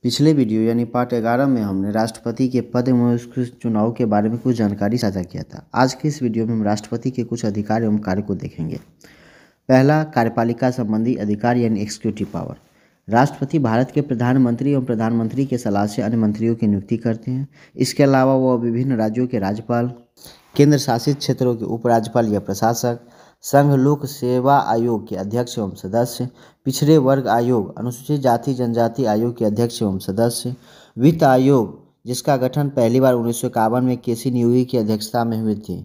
पिछले वीडियो यानी पार्ट 11 में हमने राष्ट्रपति के पद एवं उसके चुनाव के बारे में कुछ जानकारी साझा किया था। आज के इस वीडियो में हम राष्ट्रपति के कुछ अधिकार एवं कार्य को देखेंगे। पहला, कार्यपालिका संबंधी अधिकार यानी एक्सिक्यूटिव पावर। राष्ट्रपति भारत के प्रधानमंत्री एवं प्रधानमंत्री के सलाह से अन्य मंत्रियों की नियुक्ति करते हैं। इसके अलावा वह विभिन्न राज्यों के राज्यपाल, केंद्र शासित क्षेत्रों के उपराज्यपाल या प्रशासक, संघ लोक सेवा आयोग के अध्यक्ष एवं सदस्य, पिछड़े वर्ग आयोग, अनुसूचित जाति जनजाति आयोग के अध्यक्ष एवं सदस्य, वित्त आयोग जिसका गठन पहली बार 1951 में केसी न्यूगी की अध्यक्षता में हुई थी,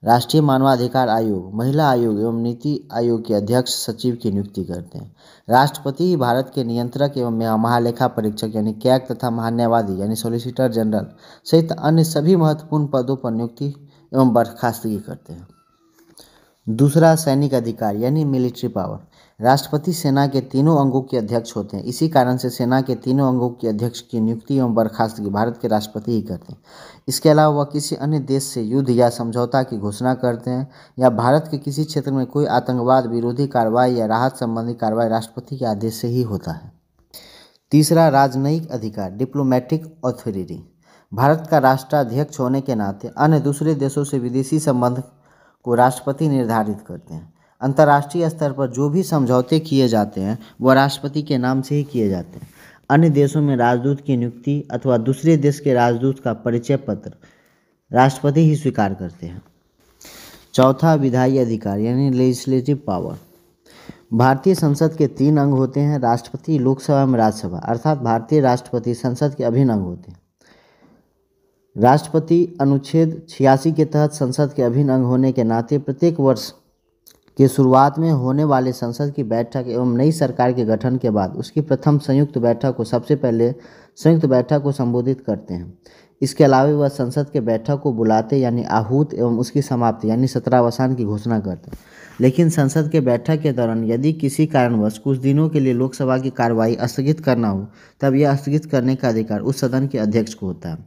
राष्ट्रीय मानवाधिकार आयोग, महिला आयोग एवं नीति आयोग के अध्यक्ष सचिव की नियुक्ति करते हैं। राष्ट्रपति ही भारत के नियंत्रक एवं महालेखा परीक्षक यानी कैग तथा महान्यायवादी यानी सॉलिसिटर जनरल सहित अन्य सभी महत्वपूर्ण पदों पर नियुक्ति एवं बर्खास्तगी करते हैं। दूसरा, सैनिक अधिकार यानी मिलिट्री पावर। राष्ट्रपति सेना के तीनों अंगों के अध्यक्ष होते हैं। इसी कारण से सेना के तीनों अंगों के अध्यक्ष की नियुक्ति एवं बर्खास्तगी भारत के राष्ट्रपति ही करते हैं। इसके अलावा वह किसी अन्य देश से युद्ध या समझौता की घोषणा करते हैं या भारत के किसी क्षेत्र में कोई आतंकवाद विरोधी कार्रवाई या राहत संबंधी कार्रवाई राष्ट्रपति के आदेश से ही होता है। तीसरा, राजनयिक अधिकार डिप्लोमेटिक अथॉरिटी। भारत का राष्ट्राध्यक्ष होने के नाते अन्य दूसरे देशों से विदेशी संबंध को राष्ट्रपति निर्धारित करते हैं। अंतर्राष्ट्रीय स्तर पर जो भी समझौते किए जाते हैं वह राष्ट्रपति के नाम से ही किए जाते हैं। अन्य देशों में राजदूत की नियुक्ति अथवा दूसरे देश के राजदूत का परिचय पत्र राष्ट्रपति ही स्वीकार करते हैं। चौथा, विधायी अधिकार यानी लेजिस्लेटिव पावर। भारतीय संसद के 3 अंग होते हैं, राष्ट्रपति, लोकसभा एवं राज्यसभा, अर्थात भारतीय राष्ट्रपति संसद के अभिन्न अंग होते हैं। राष्ट्रपति अनुच्छेद 86 के तहत संसद के अभिन्न अंग होने के नाते प्रत्येक वर्ष के शुरुआत में होने वाले संसद की बैठक एवं नई सरकार के गठन के बाद उसकी प्रथम संयुक्त बैठक को सबसे पहले संयुक्त बैठक को संबोधित करते हैं। इसके अलावा वह संसद के बैठक को बुलाते यानी आहूत एवं उसकी समाप्ति यानी सत्रावसान की घोषणा करते हैं। लेकिन संसद के बैठक के दौरान यदि किसी कारणवश कुछ दिनों के लिए लोकसभा की कार्रवाई स्थगित करना हो तब यह स्थगित करने का अधिकार उस सदन के अध्यक्ष को होता है।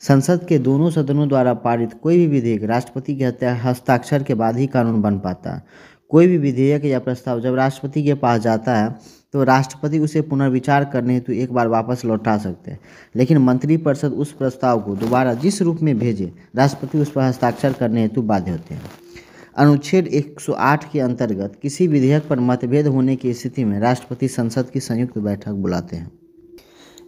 संसद के दोनों सदनों द्वारा पारित कोई भी विधेयक राष्ट्रपति के हस्ताक्षर के बाद ही कानून बन पाता है। कोई भी विधेयक या प्रस्ताव जब राष्ट्रपति के पास जाता है तो राष्ट्रपति उसे पुनर्विचार करने हेतु एक बार वापस लौटा सकते हैं, लेकिन मंत्रिपरिषद उस प्रस्ताव को दोबारा जिस रूप में भेजे राष्ट्रपति उस पर हस्ताक्षर करने हेतु बाध्य होते हैं। अनुच्छेद 108 के अंतर्गत किसी विधेयक पर मतभेद होने की स्थिति में राष्ट्रपति संसद की संयुक्त बैठक बुलाते हैं।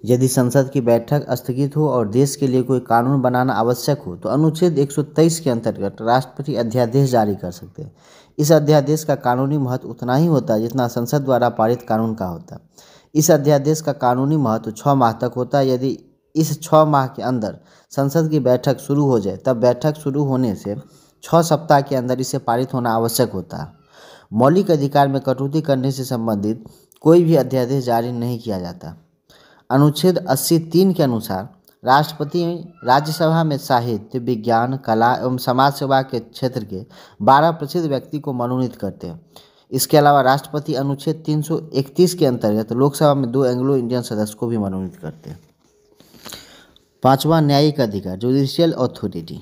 यदि संसद की बैठक स्थगित हो और देश के लिए कोई कानून बनाना आवश्यक हो तो अनुच्छेद 123 के अंतर्गत राष्ट्रपति अध्यादेश जारी कर सकते हैं। इस अध्यादेश का कानूनी महत्व उतना ही होता है जितना संसद द्वारा पारित कानून का होता है। इस अध्यादेश का कानूनी महत्व 6 माह तक होता है। यदि इस 6 माह के अंदर संसद की बैठक शुरू हो जाए तब बैठक शुरू होने से 6 सप्ताह के अंदर इसे पारित होना आवश्यक होता है। मौलिक अधिकार में कटौती करने से संबंधित कोई भी अध्यादेश जारी नहीं किया जाता। अनुच्छेद 80(3) के अनुसार राष्ट्रपति राज्यसभा में साहित्य, विज्ञान, कला एवं समाज सेवा के क्षेत्र के 12 प्रसिद्ध व्यक्ति को मनोनीत करते हैं। इसके अलावा राष्ट्रपति अनुच्छेद 331 के अंतर्गत लोकसभा में 2 एंग्लो इंडियन सदस्य को भी मनोनीत करते हैं। पांचवा, न्यायिक अधिकार जुडिशियल अथॉरिटी।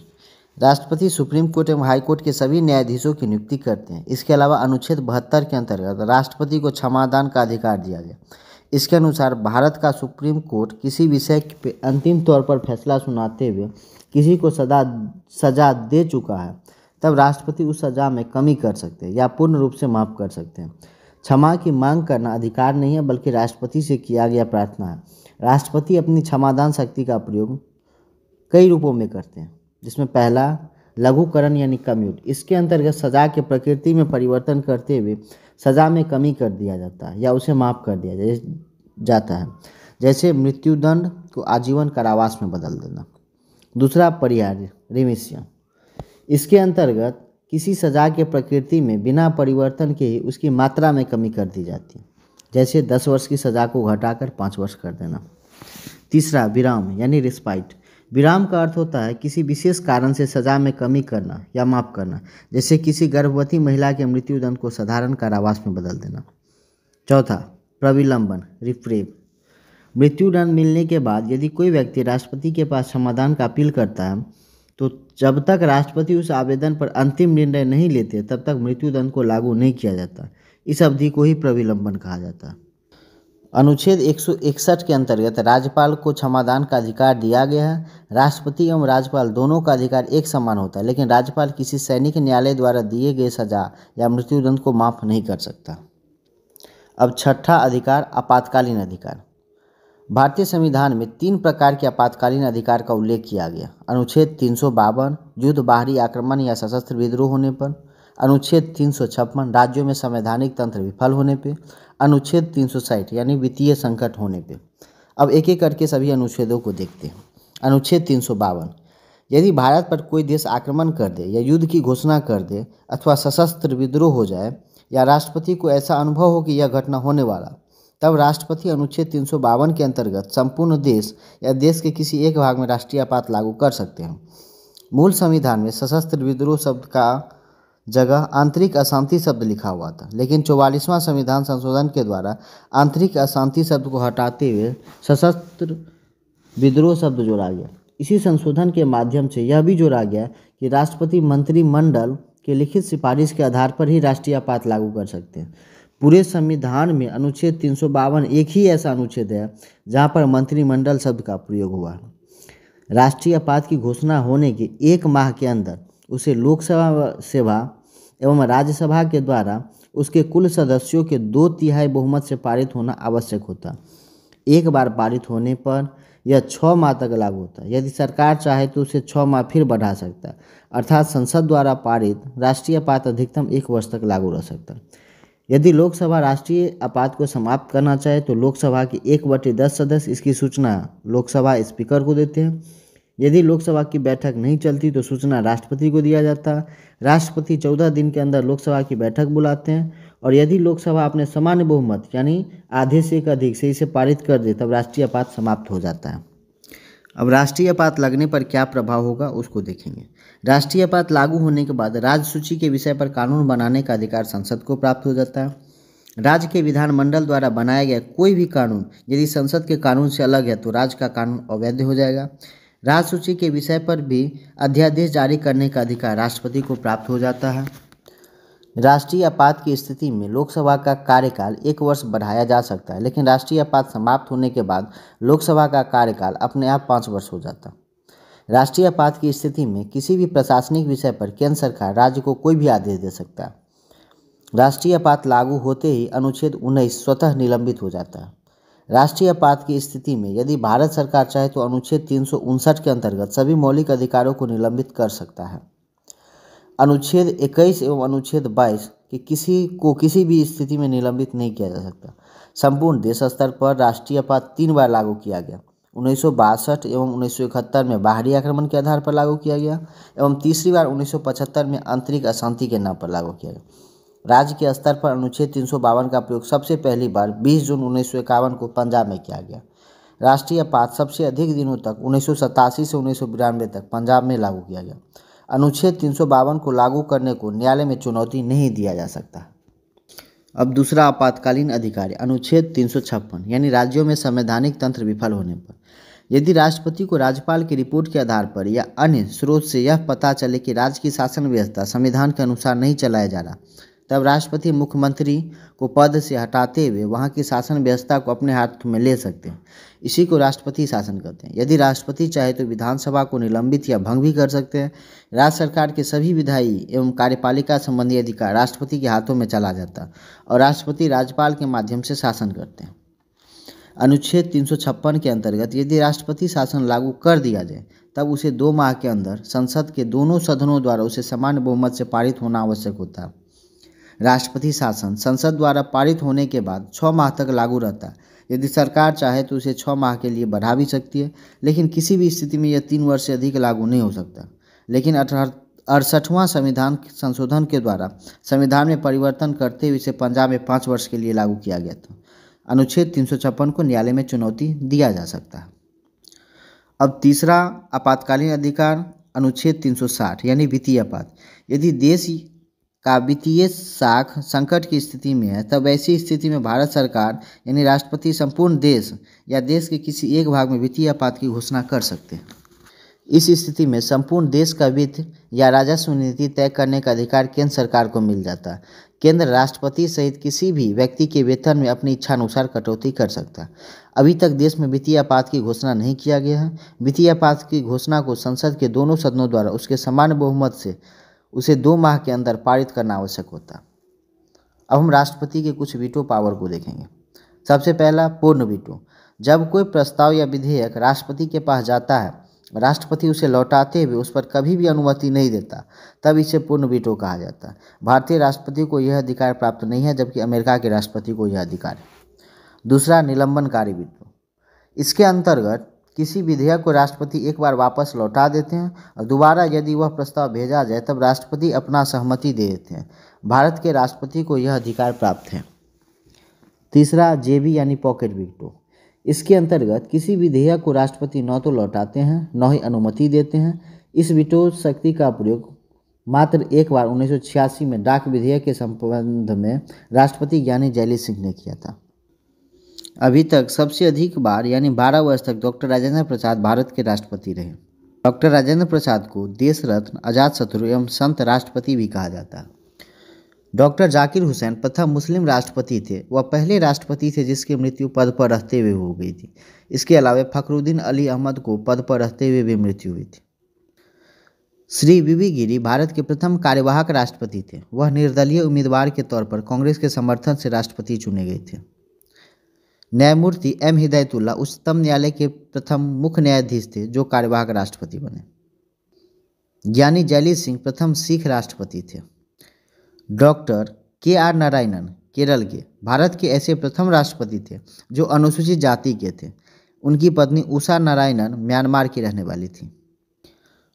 राष्ट्रपति सुप्रीम कोर्ट एवं हाई कोर्ट के सभी न्यायाधीशों की नियुक्ति करते हैं। इसके अलावा अनुच्छेद 72 के अंतर्गत राष्ट्रपति को क्षमादान का अधिकार दिया गया। इसके अनुसार भारत का सुप्रीम कोर्ट किसी विषय पे अंतिम तौर पर फैसला सुनाते हुए किसी को सजा दे चुका है तब राष्ट्रपति उस सजा में कमी कर सकते हैं या पूर्ण रूप से माफ़ कर सकते हैं। क्षमा की मांग करना अधिकार नहीं है बल्कि राष्ट्रपति से किया गया प्रार्थना है। राष्ट्रपति अपनी क्षमादान शक्ति का प्रयोग कई रूपों में करते हैं, जिसमें पहला लघुकरण यानी कम्यूट। इसके अंतर्गत सजा के प्रकृति में परिवर्तन करते हुए सजा में कमी कर दिया जाता है या उसे माफ़ कर दिया जाता है, जैसे मृत्युदंड को आजीवन कारावास में बदल देना। दूसरा, परिहार्य रिमिशन। इसके अंतर्गत किसी सजा के प्रकृति में बिना परिवर्तन के ही उसकी मात्रा में कमी कर दी जाती है, जैसे 10 वर्ष की सज़ा को घटाकर 5 वर्ष कर देना। तीसरा, विराम यानी रिस्पाइट। विराम का अर्थ होता है किसी विशेष कारण से सज़ा में कमी करना या माफ़ करना, जैसे किसी गर्भवती महिला के मृत्युदंड को साधारण कारावास में बदल देना। चौथा, प्रविलंबन रिप्रेव। मृत्युदंड मिलने के बाद यदि कोई व्यक्ति राष्ट्रपति के पास समाधान का अपील करता है तो जब तक राष्ट्रपति उस आवेदन पर अंतिम निर्णय नहीं लेते तब तक मृत्युदंड को लागू नहीं किया जाता। इस अवधि को ही प्रविलंबन कहा जाता है। अनुच्छेद 161 के अंतर्गत राज्यपाल को क्षमादान का अधिकार दिया गया है। राष्ट्रपति एवं राज्यपाल दोनों का अधिकार एक समान होता है, लेकिन राज्यपाल किसी सैनिक न्यायालय द्वारा दिए गए सजा या मृत्युदंड को माफ नहीं कर सकता। अब छठा अधिकार, आपातकालीन अधिकार। भारतीय संविधान में 3 प्रकार के आपातकालीन अधिकार का उल्लेख किया गया। अनुच्छेद 352 युद्ध, बाहरी आक्रमण या सशस्त्र विद्रोह होने पर। अनुच्छेद 356 राज्यों में संवैधानिक तंत्र विफल होने पे। अनुच्छेद 360 यानी वित्तीय संकट होने पे। अब एक एक करके सभी अनुच्छेदों को देखते हैं। अनुच्छेद 352, यदि भारत पर कोई देश आक्रमण कर दे या युद्ध की घोषणा कर दे अथवा सशस्त्र विद्रोह हो जाए या राष्ट्रपति को ऐसा अनुभव हो कि यह घटना होने वाला, तब राष्ट्रपति अनुच्छेद 352 के अंतर्गत संपूर्ण देश या देश के किसी एक भाग में राष्ट्रीय आपात लागू कर सकते हैं। मूल संविधान में सशस्त्र विद्रोह शब्द का जगह आंतरिक अशांति शब्द लिखा हुआ था, लेकिन 44वां संविधान संशोधन के द्वारा आंतरिक अशांति शब्द को हटाते हुए सशस्त्र विद्रोह शब्द जोड़ा गया। इसी संशोधन के माध्यम से यह भी जोड़ा गया कि राष्ट्रपति मंत्रिमंडल के लिखित सिफारिश के आधार पर ही राष्ट्रीय आपात लागू कर सकते हैं। पूरे संविधान में अनुच्छेद 352 एक ही ऐसा अनुच्छेद है जहां पर मंत्रिमंडल शब्द का प्रयोग हुआ है। राष्ट्रीय आपात की घोषणा होने के 1 माह के अंदर उसे लोकसभा एवं राज्यसभा के द्वारा उसके कुल सदस्यों के 2/3 बहुमत से पारित होना आवश्यक होता। एक बार पारित होने पर यह 6 माह तक लागू होता है। यदि सरकार चाहे तो उसे 6 माह फिर बढ़ा सकता है, अर्थात संसद द्वारा पारित राष्ट्रीय आपात अधिकतम 1 वर्ष तक लागू रह सकता है। यदि लोकसभा राष्ट्रीय आपात को समाप्त करना चाहे तो लोकसभा के 1/10 सदस्य इसकी सूचना लोकसभा स्पीकर को देते हैं। यदि लोकसभा की बैठक नहीं चलती तो सूचना राष्ट्रपति को दिया जाता है। राष्ट्रपति 14 दिन के अंदर लोकसभा की बैठक बुलाते हैं और यदि लोकसभा अपने सामान्य बहुमत यानी आधे से एक अधिक से इसे पारित कर दे तब राष्ट्रीय आपात समाप्त हो जाता है। अब राष्ट्रीय आपात लगने पर क्या प्रभाव होगा उसको देखेंगे। राष्ट्रीय आपात लागू होने के बाद राज्य सूची के विषय पर कानून बनाने का अधिकार संसद को प्राप्त हो जाता है। राज्य के विधानमंडल द्वारा बनाया गया कोई भी कानून यदि संसद के कानून से अलग है तो राज्य का कानून अवैध हो जाएगा। राज्य सूची के विषय पर भी अध्यादेश जारी करने का अधिकार राष्ट्रपति को प्राप्त हो जाता है। राष्ट्रीय आपात की स्थिति में लोकसभा का कार्यकाल 1 वर्ष बढ़ाया जा सकता है, लेकिन राष्ट्रीय आपात समाप्त होने के बाद लोकसभा का कार्यकाल अपने आप 5 वर्ष हो जाता है। राष्ट्रीय आपात की स्थिति में किसी भी प्रशासनिक विषय पर केंद्र सरकार राज्य को कोई भी आदेश दे सकता है। राष्ट्रीय आपात लागू होते ही अनुच्छेद 19 स्वतः निलंबित हो जाता है। राष्ट्रीय आपात की स्थिति में यदि भारत सरकार चाहे तो अनुच्छेद 359 के अंतर्गत सभी मौलिक अधिकारों को निलंबित कर सकता है। अनुच्छेद 21 एवं अनुच्छेद 22 के किसी भी स्थिति में निलंबित नहीं किया जा सकता। संपूर्ण देश स्तर पर राष्ट्रीय आपात 3 बार लागू किया गया। 1962 एवं 1971 में बाहरी आक्रमण के आधार पर लागू किया गया एवं तीसरी बार 1975 में आंतरिक अशांति के नाम पर लागू किया गया। राज्य के स्तर पर अनुच्छेद 352 का प्रयोग सबसे पहली बार 20 जून 1951 को पंजाब में किया गया। राष्ट्रीय आपात सबसे अधिक दिनों तक 1987 से 1992 तक पंजाब में लागू किया गया। अनुच्छेद 352 को लागू करने को न्यायालय में चुनौती नहीं दिया जा सकता। अब दूसरा आपातकालीन अधिकार अनुच्छेद 356 यानी राज्यों में संवैधानिक तंत्र विफल होने पर। यदि राष्ट्रपति को राज्यपाल की रिपोर्ट के आधार पर या अन्य स्रोत से यह पता चले कि राज्य की शासन व्यवस्था संविधान के अनुसार नहीं चलाया जा रहा, तब राष्ट्रपति मुख्यमंत्री को पद से हटाते हुए वहां की शासन व्यवस्था को अपने हाथ में ले सकते हैं। इसी को राष्ट्रपति शासन कहते हैं। यदि राष्ट्रपति चाहे तो विधानसभा को निलंबित या भंग भी कर सकते हैं। राज्य सरकार के सभी विधायी एवं कार्यपालिका संबंधी अधिकार राष्ट्रपति के हाथों में चला जाता और राष्ट्रपति राज्यपाल के माध्यम से शासन करते हैं। अनुच्छेद 356 के अंतर्गत यदि राष्ट्रपति शासन लागू कर दिया जाए तब उसे 2 माह के अंदर संसद के दोनों सदनों द्वारा उसे सामान्य बहुमत से पारित होना आवश्यक होता है। राष्ट्रपति शासन संसद द्वारा पारित होने के बाद 6 माह तक लागू रहता है। यदि सरकार चाहे तो उसे 6 माह के लिए बढ़ा भी सकती है, लेकिन किसी भी स्थिति में यह 3 वर्ष से अधिक लागू नहीं हो सकता। लेकिन 68वां संविधान संशोधन के द्वारा संविधान में परिवर्तन करते हुए इसे पंजाब में 5 वर्ष के लिए लागू किया गया था। अनुच्छेद 356 को न्यायालय में चुनौती दिया जा सकता है। अब तीसरा आपातकालीन अधिकार अनुच्छेद 360 यानी वित्तीय आपात। यदि देश का वित्तीय साख संकट की स्थिति में है तब ऐसी स्थिति में भारत सरकार यानी राष्ट्रपति संपूर्ण देश या देश के किसी एक भाग में वित्तीय आपात की घोषणा कर सकते हैं। इस स्थिति में संपूर्ण देश का वित्त या राजस्व नीति तय करने का अधिकार केंद्र सरकार को मिल जाता है। केंद्र राष्ट्रपति सहित किसी भी व्यक्ति के वेतन में अपनी इच्छानुसार कटौती कर सकता है। अभी तक देश में वित्तीय आपात की घोषणा नहीं किया गया है। वित्तीय आपात की घोषणा को संसद के दोनों सदनों द्वारा उसके सामान्य बहुमत से उसे 2 माह के अंदर पारित करना आवश्यक होता है। अब हम राष्ट्रपति के कुछ वीटो पावर को देखेंगे। सबसे पहला, पूर्ण वीटो। जब कोई प्रस्ताव या विधेयक राष्ट्रपति के पास जाता है, राष्ट्रपति उसे लौटाते हुए उस पर कभी भी अनुमति नहीं देता, तब इसे पूर्ण वीटो कहा जाता है। भारतीय राष्ट्रपति को यह अधिकार प्राप्त नहीं है, जबकि अमेरिका के राष्ट्रपति को यह अधिकार है। दूसरा, निलंबनकारी वीटो। इसके अंतर्गत किसी विधेयक को राष्ट्रपति एक बार वापस लौटा देते हैं और दोबारा यदि वह प्रस्ताव भेजा जाए तब राष्ट्रपति अपना सहमति दे देते हैं। भारत के राष्ट्रपति को यह अधिकार प्राप्त है। तीसरा, जेबी यानी पॉकेट वीटो। इसके अंतर्गत किसी विधेयक को राष्ट्रपति न तो लौटाते हैं न ही अनुमति देते हैं। इस वीटो शक्ति का प्रयोग मात्र एक बार 1986 में डाक विधेयक के संबंध में राष्ट्रपति ज्ञानी जयललित सिंह ने किया था। अभी तक सबसे अधिक बार यानी 12 वर्ष तक डॉक्टर राजेंद्र प्रसाद भारत के राष्ट्रपति रहे। डॉक्टर राजेंद्र प्रसाद को देश रत्न, अजातशत्रु एवं संत राष्ट्रपति भी कहा जाता है। डॉक्टर जाकिर हुसैन प्रथम मुस्लिम राष्ट्रपति थे। वह पहले राष्ट्रपति थे जिसकी मृत्यु पद पर रहते हुए हो गई थी। इसके अलावा फखरुद्दीन अली अहमद को पद पर रहते हुए भी मृत्यु हुई थी। श्री वी गिरी भारत के प्रथम कार्यवाहक राष्ट्रपति थे। वह निर्दलीय उम्मीदवार के तौर पर कांग्रेस के समर्थन से राष्ट्रपति चुने गए थे। न्यायमूर्ति एम हिदायतुल्लाह उच्चतम न्यायालय के प्रथम मुख्य न्यायाधीश थे जो कार्यवाहक राष्ट्रपति बने। ज्ञानी जयललित सिंह प्रथम सिख राष्ट्रपति थे। Doctor KR. नारायणन केरल के भारत के ऐसे प्रथम राष्ट्रपति थे जो अनुसूचित जाति के थे। उनकी पत्नी उषा नारायणन म्यांमार की रहने वाली थी।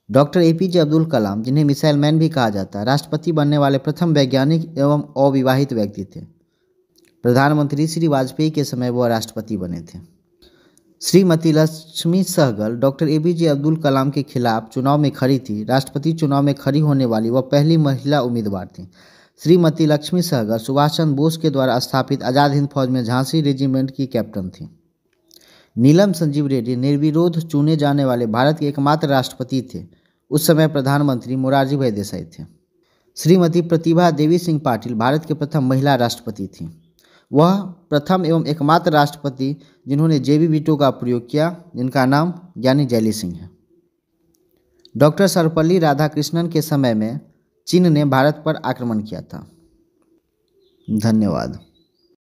डॉक्टर ए.पी.जे. अब्दुल कलाम, जिन्हें मिसाइल मैन भी कहा जाता है, राष्ट्रपति बनने वाले प्रथम वैज्ञानिक एवं अविवाहित व्यक्ति थे। प्रधानमंत्री श्री वाजपेयी के समय वह राष्ट्रपति बने थे। श्रीमती लक्ष्मी सहगल डॉक्टर ए.पी.जे. अब्दुल कलाम के खिलाफ चुनाव में खड़ी थी। राष्ट्रपति चुनाव में खड़ी होने वाली वह पहली महिला उम्मीदवार थी। श्रीमती लक्ष्मी सहगल सुभाष चंद्र बोस के द्वारा स्थापित आज़ाद हिंद फौज में झांसी रेजिमेंट की कैप्टन थी। नीलम संजीव रेड्डी निर्विरोध चुने जाने वाले भारत के एकमात्र राष्ट्रपति थे। उस समय प्रधानमंत्री मोरारजी भाई देसाई थे। श्रीमती प्रतिभा देवी सिंह पाटिल भारत के प्रथम महिला राष्ट्रपति थीं। वह प्रथम एवं एकमात्र राष्ट्रपति जिन्होंने जेबी वीटो का प्रयोग किया, जिनका नाम ज्ञानी जयललित सिंह है। डॉक्टर सर्वपल्ली राधाकृष्णन के समय में चीन ने भारत पर आक्रमण किया था। धन्यवाद।